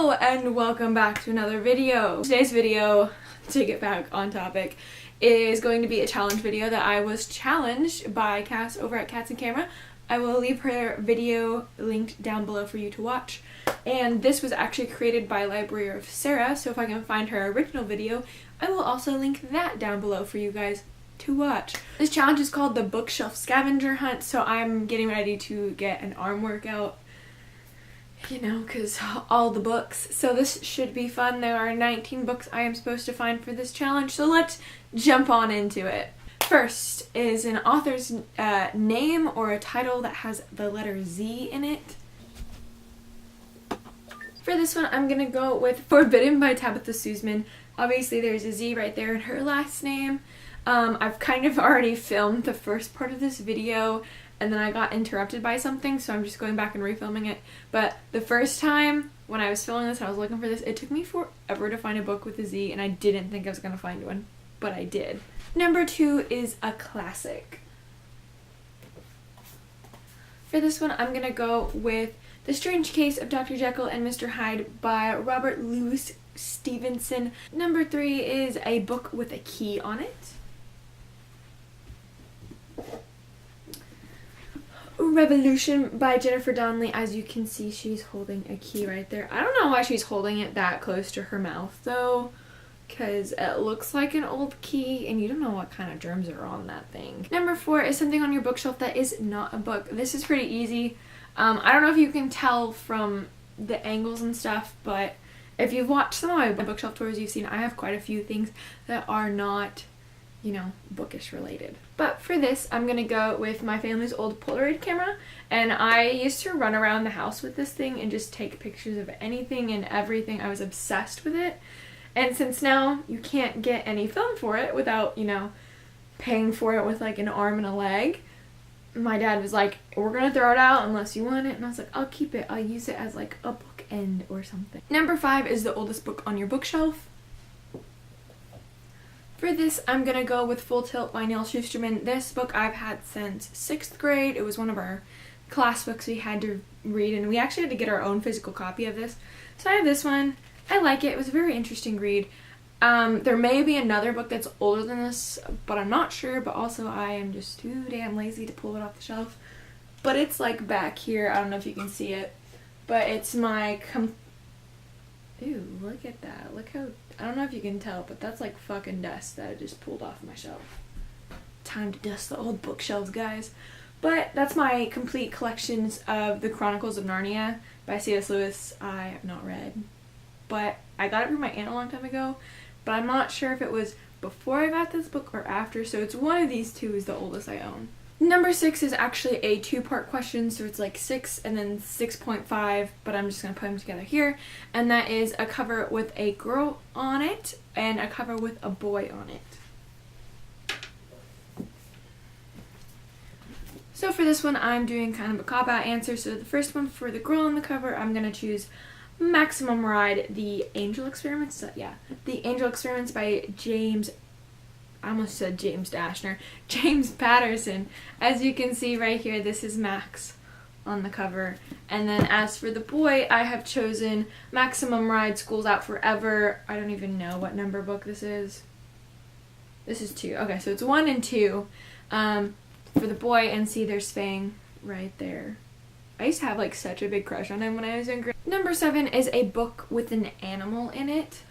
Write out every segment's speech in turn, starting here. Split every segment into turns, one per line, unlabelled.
Hello and welcome back to another video. Today's video, to get back on topic, is going to be a challenge video that I was challenged by Cass over at Cats and Camera. I will leave her video linked down below for you to watch. And this was actually created by Library of Sarah, so if I can find her original video, I will also link that down below for you guys to watch. This challenge is called the Bookshelf Scavenger Hunt, so I'm getting ready to get an arm workout, you know, because all the books. So this should be fun. There are 19 books I am supposed to find for this challenge, so let's jump on into it. First is an author's name or a title that has the letter Z in it. For this one, I'm going to go with Forbidden by Tabitha Sussman. Obviously, there's a Z right there in her last name. I've kind of already filmed the first part of this video, and then I got interrupted by something, so I'm just going back and refilming it. But the first time when I was filming this and I was looking for this, it took me forever to find a book with a Z, and I didn't think I was going to find one, but I did. Number 2 is a classic. For this one, I'm going to go with The Strange Case of Dr. Jekyll and Mr. Hyde by Robert Louis Stevenson. Number 3 is a book with a key on it. Revolution by Jennifer Donnelly. As you can see, she's holding a key right there. I don't know why she's holding it that close to her mouth though, because it looks like an old key and you don't know what kind of germs are on that thing. Number 4 is something on your bookshelf that is not a book. This is pretty easy. I don't know if you can tell from the angles and stuff, but if you've watched some of my bookshelf tours, you've seen I have quite a few things that are not, you know, bookish related. But for this, I'm gonna go with my family's old Polaroid camera, and I used to run around the house with this thing and just take pictures of anything and everything. I was obsessed with it, and since now you can't get any film for it without, you know, paying for it with like an arm and a leg, my dad was like, we're gonna throw it out unless you want it, and I was like, I'll keep it. I'll use it as like a bookend or something. Number 5 is the oldest book on your bookshelf. For this, I'm going to go with Full Tilt by Neil Shusterman. This book I've had since 6th grade. It was one of our class books we had to read, and we actually had to get our own physical copy of this. So I have this one. I like it. It was a very interesting read. There may be another book that's older than this, but I'm not sure, but also I am just too damn lazy to pull it off the shelf. But it's like back here. I don't know if you can see it, but it's my Ew, look at that. Look how, I don't know if you can tell, but that's like fucking dust that I just pulled off my shelf. Time to dust the old bookshelves, guys. But that's my complete collections of The Chronicles of Narnia by C.S. Lewis. I have not read, but I got it from my aunt a long time ago, but I'm not sure if it was before I got this book or after, so it's one of these two is the oldest I own. Number 6 is actually a 2-part question, so it's like 6 and then 6.5, but I'm just going to put them together here. And that is a cover with a girl on it and a cover with a boy on it. So for this one, I'm doing kind of a cop-out answer. So the first one, for the girl on the cover, I'm going to choose Maximum Ride, The Angel Experiments. So, yeah, The Angel Experiments by I almost said James Dashner. James Patterson. As you can see right here, this is Max on the cover. And then as for the boy, I have chosen Maximum Ride, School's Out Forever. I don't even know what number book this is. This is 2. Okay, so it's 1 and 2 for the boy, and see there's Fang right there. I used to have like such a big crush on him when I was in grade. Number 7 is a book with an animal in it.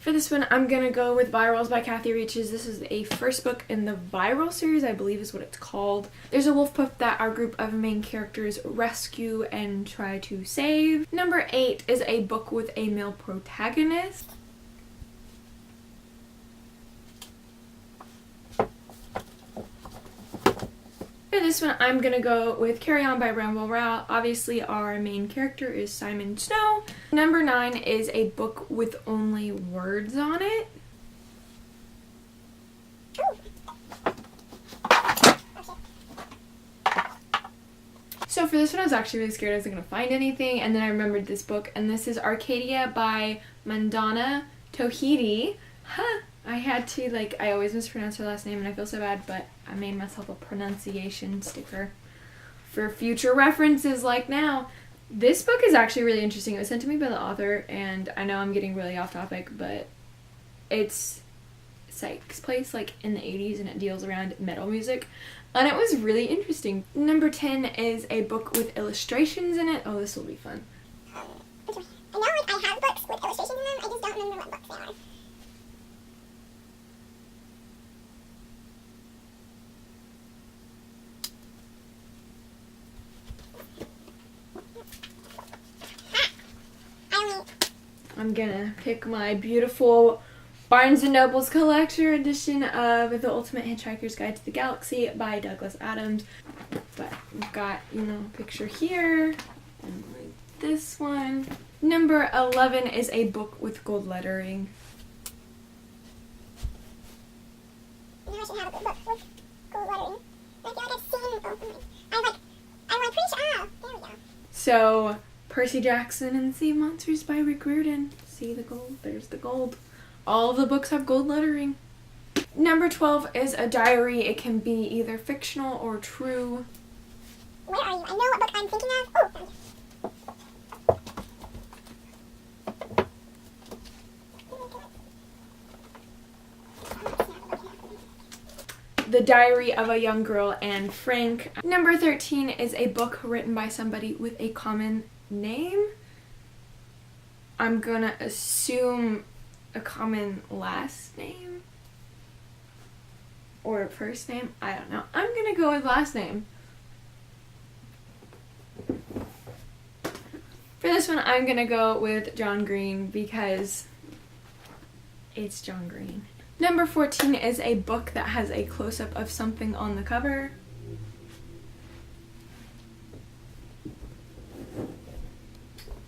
For this one, I'm going to go with Virals by Kathy Reaches. This is a first book in the Viral series, I believe is what it's called. There's a wolf pup that our group of main characters rescue and try to save. Number 8 is a book with a male protagonist. For this one, I'm going to go with Carry On by Ramble Rowell. Obviously, our main character is Simon Snow. Number 9 is a book with only words on it. So for this one, I was actually really scared I wasn't going to find anything, and then I remembered this book, and this is Arcadia by Mandana Tohidi. Huh. I had to, like, I always mispronounce her last name and I feel so bad, but I made myself a pronunciation sticker for future references like now. This book is actually really interesting. It was sent to me by the author, and I know I'm getting really off topic, but it takes place like in the 80s and it deals around metal music, and it was really interesting. Number 10 is a book with illustrations in it. Oh, this will be fun.
I know like I have books with illustrations in them, I just don't remember what books they are.
I'm gonna pick my beautiful Barnes & Noble's collector edition of The Ultimate Hitchhiker's Guide to the Galaxy by Douglas Adams. But we've got, you know, a picture here, and like this one. Number 11 is a book with gold lettering.
You know I should have a book with gold lettering. I feel like I've seen, I'm pretty sure, there we go.
So, Percy Jackson and the Sea Monsters by Rick Riordan. See the gold? There's the gold. All of the books have gold lettering. Number 12 is a diary. It can be either fictional or true.
Where are you? I know what book I'm thinking of. Oh, found it.
The Diary of a Young Girl, Anne Frank. Number 13 is a book written by somebody with a common name. I'm gonna assume a common last name or a first name. I don't know. I'm gonna go with last name. For this one, I'm gonna go with John Green because it's John Green. Number 14 is a book that has a close-up of something on the cover.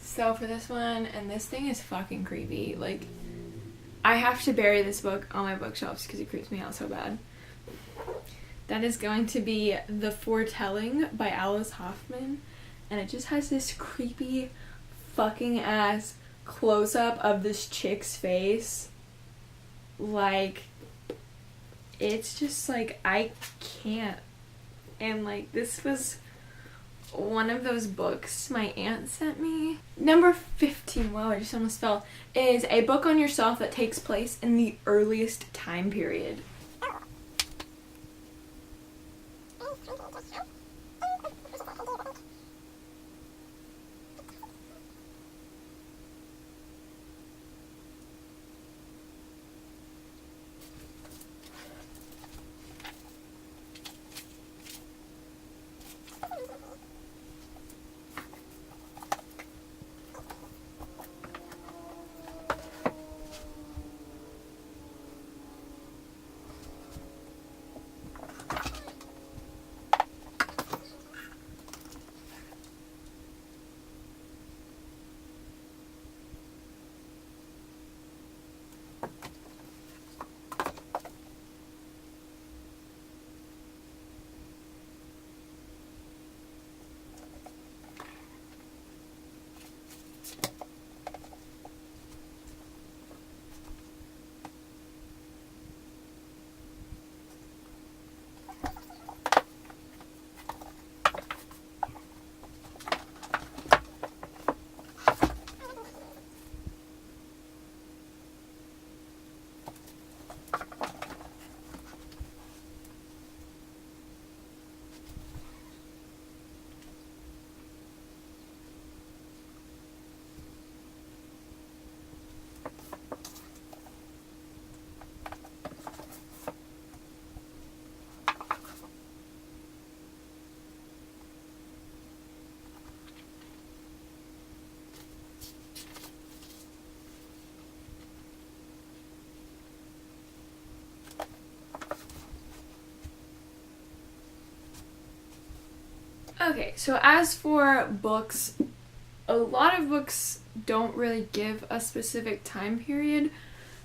So for this one, and this thing is fucking creepy. Like, I have to bury this book on my bookshelves because it creeps me out so bad. That is going to be The Foretelling by Alice Hoffman. And it just has this creepy fucking ass close-up of this chick's face. Like, it's just like, I can't. And like, this was one of those books my aunt sent me. Number 15, wow, I just almost fell, is a book on yourself that takes place in the earliest time period. Okay, so as for books, a lot of books don't really give a specific time period.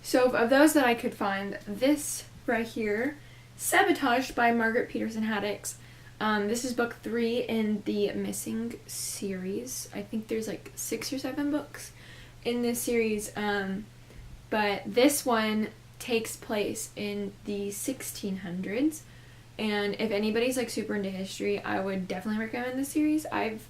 So of those that I could find, this right here, Sabotaged by Margaret Peterson Haddix. This is book 3 in the Missing series. I think there's like 6 or 7 books in this series. But this one takes place in the 1600s. And if anybody's like super into history, I would definitely recommend this series. I've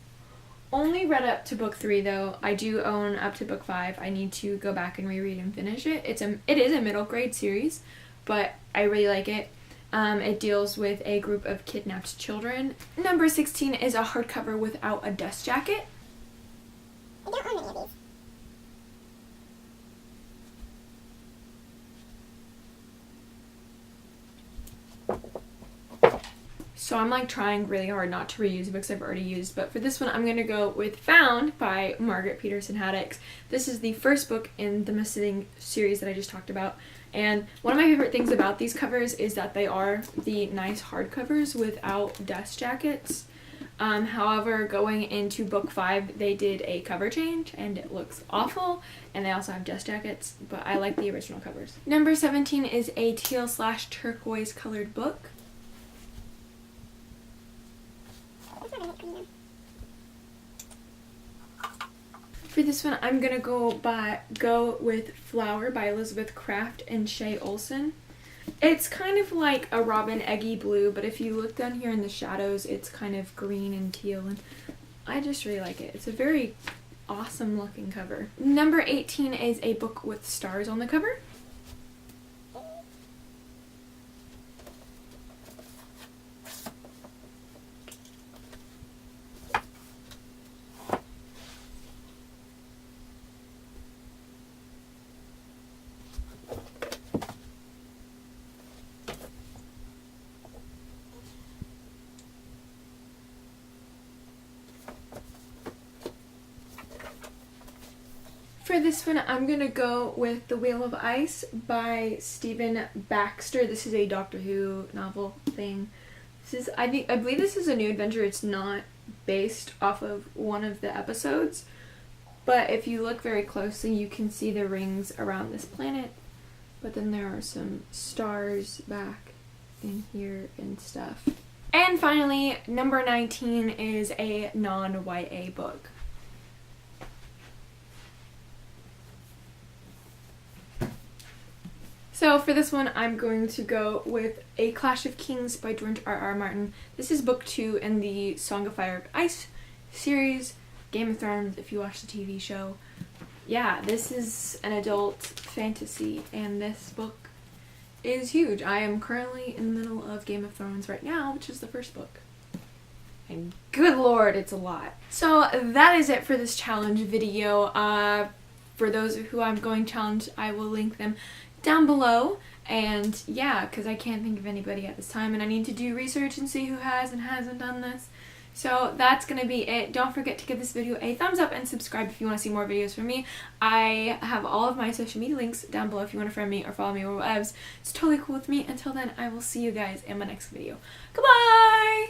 only read up to book 3 though. I do own up to book 5. I need to go back and reread and finish it. It is a middle grade series, but I really like it. It deals with a group of kidnapped children. Number 16 is a hardcover without a dust jacket.
I don't own any of these.
So I'm like trying really hard not to reuse books I've already used, but for this one I'm going to go with Found by Margaret Peterson Haddix. This is the first book in the Missing series that I just talked about, and one of my favorite things about these covers is that they are the nice hardcovers without dust jackets. However, going into book 5 they did a cover change and it looks awful, and they also have dust jackets, but I like the original covers. Number 17 is a teal/turquoise colored book. For this one, I'm gonna go with Flower by Elizabeth Craft and Shay Olsen. It's kind of like a robin eggy blue, but if you look down here in the shadows, it's kind of green and teal, and I just really like it. It's a very awesome looking cover. Number 18 is a book with stars on the cover. For this one, I'm gonna go with The Wheel of Ice by Stephen Baxter. This is a Doctor Who novel thing. This is, I believe this is a new adventure. It's not based off of one of the episodes, but if you look very closely, you can see the rings around this planet, but then there are some stars back in here and stuff. And finally, number 19 is a non-YA book. So for this one, I'm going to go with A Clash of Kings by George R.R. Martin. This is book 2 in the Song of Fire and Ice series, Game of Thrones, if you watch the TV show. Yeah, this is an adult fantasy, and this book is huge. I am currently in the middle of Game of Thrones right now, which is the first book. And good lord, it's a lot. So that is it for this challenge video. For those who I'm going to challenge, I will link them down below, and yeah, because I can't think of anybody at this time, and I need to do research and see who has and hasn't done this. So that's gonna be it. Don't forget to give this video a thumbs up and subscribe if you want to see more videos from me. I have all of my social media links down below if you want to friend me or follow me or whatever. It's totally cool with me. Until then, I will see you guys in my next video. Goodbye!